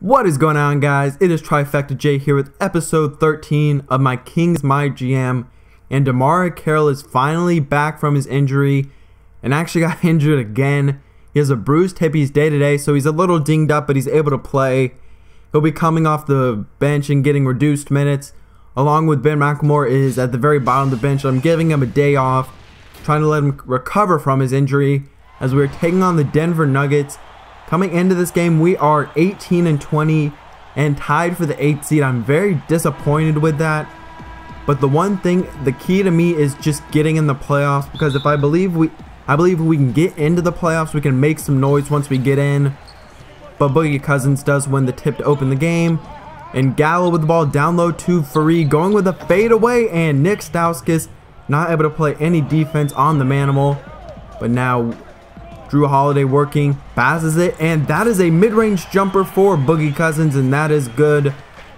What is going on, guys? It is Trifecta J here with episode 13 of my Kings MyGM, and DeMarre Carroll is finally back from his injury and actually got injured again. He has a bruised hip. He's day-to-day, so he's a little dinged up, but he's able to play. He'll be coming off the bench and getting reduced minutes, along with Ben McLemore is at the very bottom of the bench. I'm giving him a day off, trying to let him recover from his injury as we're taking on the Denver Nuggets. Coming into this game, we are 18-20 and tied for the 8th seed. I'm very disappointed with that. But the one thing, the key to me is just getting in the playoffs, because if I believe we can get into the playoffs, we can make some noise once we get in. But Boogie Cousins does win the tip to open the game. And Gallo with the ball down low to Fareed, going with a fadeaway, and Nick Stauskas not able to play any defense on the Manimal. But now Drew Holiday working, passes it, and that is a mid-range jumper for Boogie Cousins, and that is good.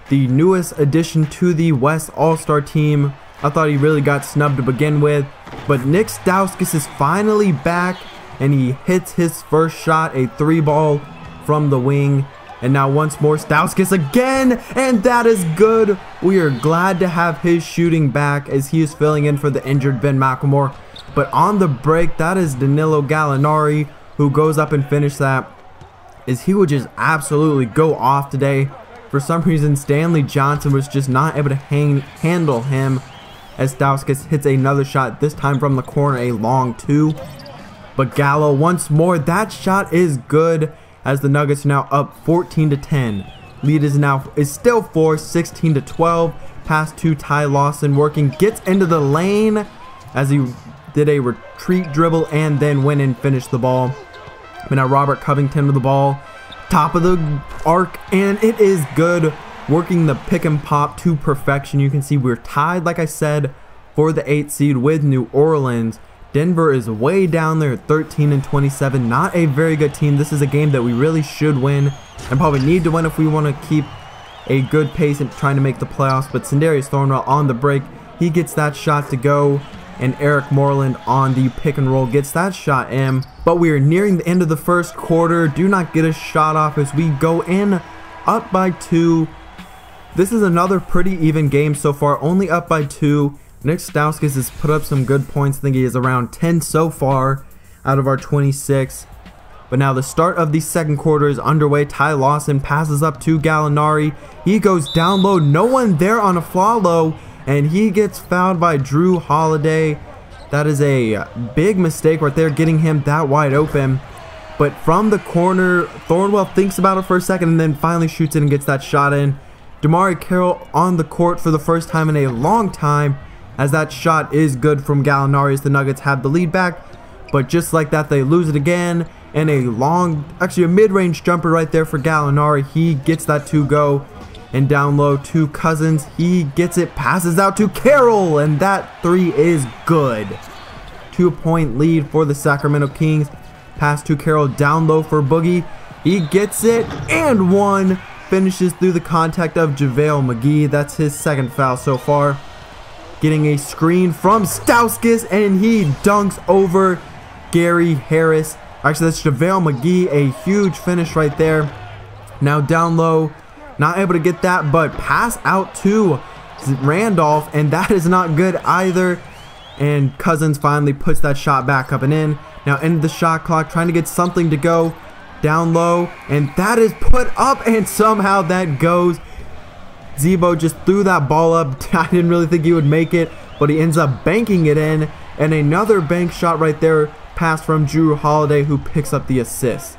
The newest addition to the West All-Star team. I thought he really got snubbed to begin with, but Nick Stauskas is finally back, and he hits his first shot, a 3-ball from the wing. And now once more Stauskas again, and that is good. We are glad to have his shooting back as he is filling in for the injured Ben McLemore. But on the break, that is Danilo Gallinari who goes up and finishes that, as he would just absolutely go off today. For some reason, Stanley Johnson was just not able to handle him, as Stauskas hits another shot, this time from the corner, a long 2. But Gallo once more, that shot is good, as the Nuggets are now up 14-10. Lead is still 4, 16-12. Pass to Ty Lawson working, gets into the lane as he did a retreat dribble and then went and finished the ball. But now Robert Covington with the ball, top of the arc, and it is good. Working the pick and pop to perfection. You can see we're tied, like I said, for the 8th seed with New Orleans. Denver is way down there at 13-27. Not a very good team. This is a game that we really should win and probably need to win if we want to keep a good pace in trying to make the playoffs. But Sindarius Thornwell on the break, he gets that shot to go, and Eric Moreland on the pick and roll gets that shot in. But we are nearing the end of the first quarter. Do not get a shot off as we go in up by 2. This is another pretty even game so far, only up by 2. Nick Stauskas has put up some good points. I think he is around 10 so far out of our 26. But now the start of the second quarter is underway. Ty Lawson passes up to Gallinari. He goes down low. No one there on a follow, and he gets fouled by Drew Holiday. That is a big mistake right there, getting him that wide open. But from the corner, Thornwell thinks about it for a second and then finally shoots it and gets that shot in. DeMarre Carroll on the court for the first time in a long time, as that shot is good from Gallinari as the Nuggets have the lead back. But just like that, they lose it again. And a mid-range jumper right there for Gallinari. He gets that to go. And down low to Cousins. He gets it, passes out to Carroll, and that 3 is good. 2-point lead for the Sacramento Kings. Pass to Carroll down low for Boogie. He gets it, and 1. Finishes through the contact of JaVale McGee. That's his second foul so far. Getting a screen from Stauskas, and he dunks over Gary Harris. Actually, that's JaVale McGee. A huge finish right there. Now down low, not able to get that, but pass out to Randolph, and that is not good either. And Cousins finally puts that shot back up and in. Now into the shot clock, trying to get something to go down low, and that is put up, and somehow that goes. Zebo just threw that ball up. I didn't really think he would make it, but he ends up banking it in. And another bank shot right there, pass from Drew Holiday, who picks up the assist.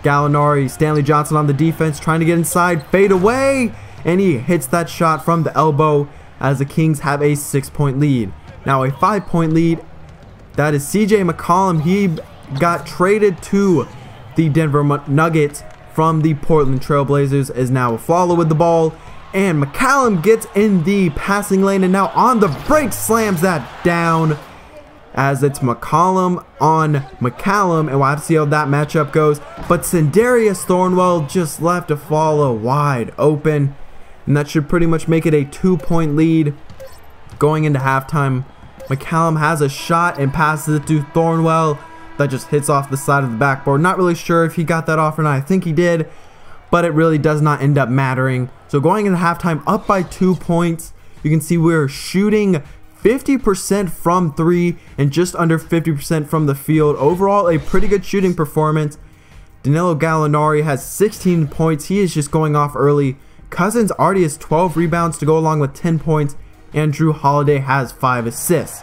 Gallinari, Stanley Johnson on the defense, trying to get inside, fade away, and he hits that shot from the elbow as the Kings have a 6-point lead. Now a 5-point lead. That is CJ McCollum. He got traded to the Denver Nuggets from the Portland Trailblazers, is now a follow with the ball. And McCallum gets in the passing lane, and now on the break slams that down, as it's McCollum on McCallum, and we'll have to see how that matchup goes. But Sindarius Thornwell just left to follow wide open, and that should pretty much make it a 2-point lead going into halftime. McCallum has a shot and passes it to Thornwell. That just hits off the side of the backboard. Not really sure if he got that off or not. I think he did. but it really does not end up mattering. So going into halftime up by 2 points, you can see we're shooting 50% from 3 and just under 50% from the field. Overall, a pretty good shooting performance. Danilo Gallinari has 16 points. He is just going off early. Cousins already has 12 rebounds to go along with 10 points. And Drew Holiday has 5 assists.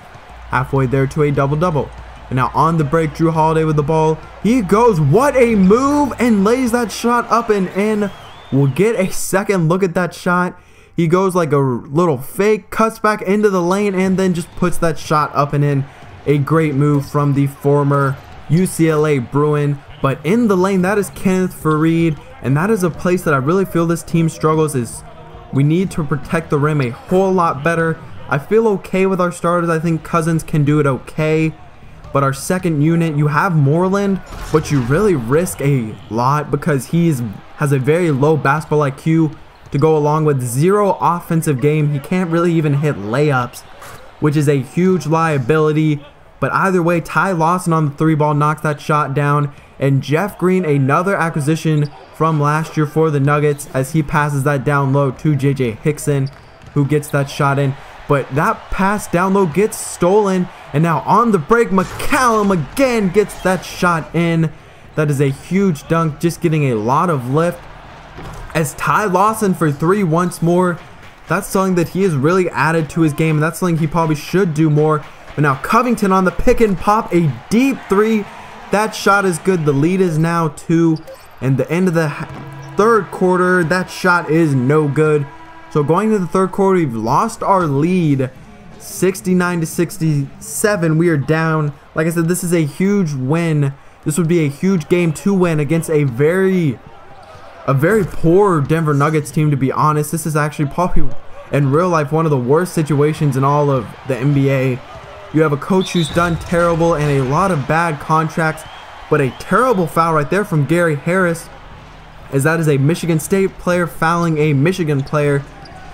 Halfway there to a double-double. And now on the break, Drew Holiday with the ball. He goes, what a move, and lays that shot up and in. We'll get a second look at that shot. He goes like a little fake, cuts back into the lane, and then just puts that shot up and in. A great move from the former UCLA Bruin. But in the lane, that is Kenneth Faried, and that is a place that I really feel this team struggles is we need to protect the rim a whole lot better. I feel okay with our starters. I think Cousins can do it okay. But our second unit, you have Moreland, but you really risk a lot because he has a very low basketball IQ to go along with 0 offensive game. He can't really even hit layups, which is a huge liability. But either way, Ty Lawson on the 3-ball knocks that shot down. And Jeff Green, another acquisition from last year for the Nuggets, as he passes that down low to JJ Hickson, who gets that shot in. But that pass down low gets stolen. And now on the break, McCallum again gets that shot in. That is a huge dunk, just getting a lot of lift. As Ty Lawson for 3 once more. That's something that he has really added to his game, and that's something he probably should do more. But now Covington on the pick and pop, a deep 3. That shot is good. The lead is now 2. And the end of the third quarter, that shot is no good. So going to the third quarter, we've lost our lead 69 to 67. We are down. Like I said, this is a huge win. This would be a huge game to win against a very poor Denver Nuggets team, to be honest. This is actually probably in real life one of the worst situations in all of the NBA. You have a coach who's done terrible and a lot of bad contracts, but a terrible foul right there from Gary Harris, as that is a Michigan State player fouling a Michigan player.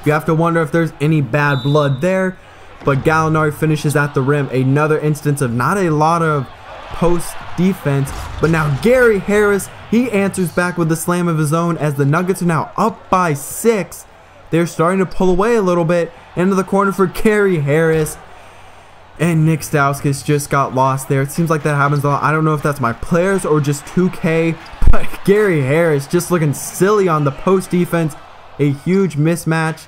You have to wonder if there's any bad blood there, but Gallinari finishes at the rim. Another instance of not a lot of post defense, but now Gary Harris, he answers back with the slam of his own, as the Nuggets are now up by 6. They're starting to pull away a little bit. Into the corner for Gary Harris. And Nick Stauskas just got lost there. It seems like that happens a lot. I don't know if that's my players or just 2K, but Gary Harris just looking silly on the post defense. A huge mismatch,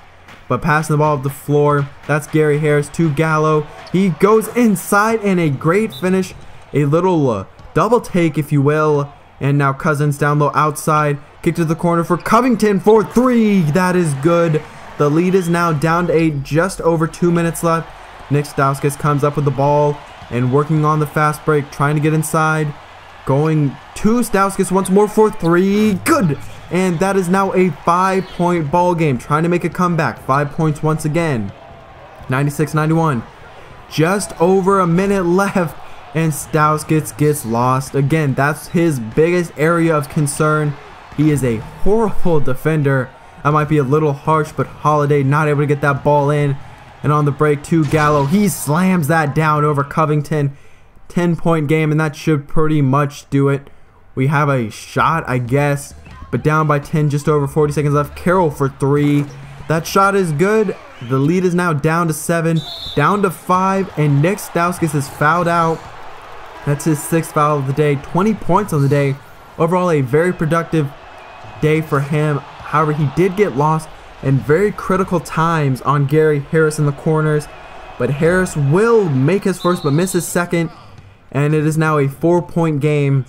but passing the ball up the floor. That's Gary Harris to Gallo. He goes inside, and a great finish. A little double take, if you will. And now Cousins down low outside. Kick to the corner for Covington for 3. That is good. The lead is now down to 8. Just over 2 minutes left. Nick Stauskas comes up with the ball and working on the fast break, trying to get inside. Going to Stauskas once more for 3. Good. And that is now a 5-point ball game. Trying to make a comeback. 5 points once again. 96-91. Just over a minute left. And Stauskas gets lost. Again, that's his biggest area of concern. He is a horrible defender. That might be a little harsh, but Holiday not able to get that ball in. And on the break to Gallo, he slams that down over Covington. 10-point game, and that should pretty much do it. We have a shot, I guess, but down by 10, just over 40 seconds left. Carroll for 3. That shot is good. The lead is now down to 7, down to 5, and Nick Stauskas is fouled out. That's his 6th foul of the day. 20 points on the day. Overall, a very productive day for him. However, he did get lost in very critical times on Gary Harris in the corners, but Harris will make his first but miss his second, and it is now a 4-point game,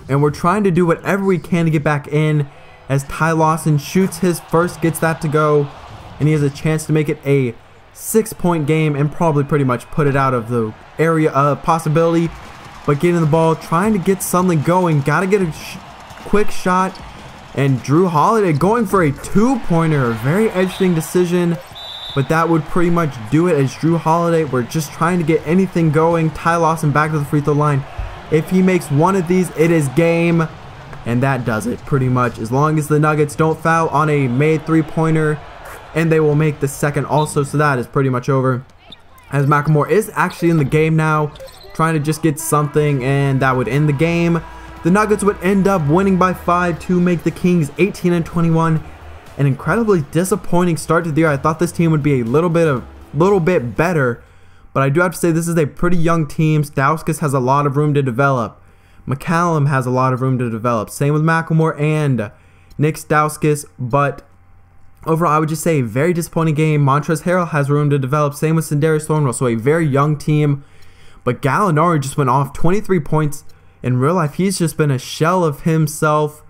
and we're trying to do whatever we can to get back in, as Ty Lawson shoots his first, gets that to go, and he has a chance to make it a 6-point game and probably pretty much put it out of the area of possibility. But getting the ball, trying to get something going, gotta get a quick shot. And Drew Holiday going for a 2-pointer. Very interesting decision, but that would pretty much do it, as Drew Holiday, we're just trying to get anything going. Ty Lawson back to the free throw line. If he makes one of these, it is game, and that does it pretty much. As long as the Nuggets don't foul on a made 3-pointer, and they will make the second also, so that is pretty much over. As McLemore is actually in the game now, trying to just get something, and that would end the game. The Nuggets would end up winning by 5 to make the Kings 18-21. An incredibly disappointing start to the year. I thought this team would be a little bit better, but I do have to say this is a pretty young team. Stauskas has a lot of room to develop. McCallum has a lot of room to develop. Same with McLemore and Nick Stauskas, but overall, I would just say a very disappointing game. Montrezl Harrell has room to develop. Same with Sindarius Thornwell. So a very young team. But Gallinari just went off 23 points. In real life, he's just been a shell of himself.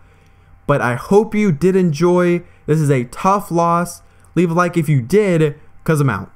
But I hope you did enjoy. This is a tough loss. Leave a like if you did, because I'm out.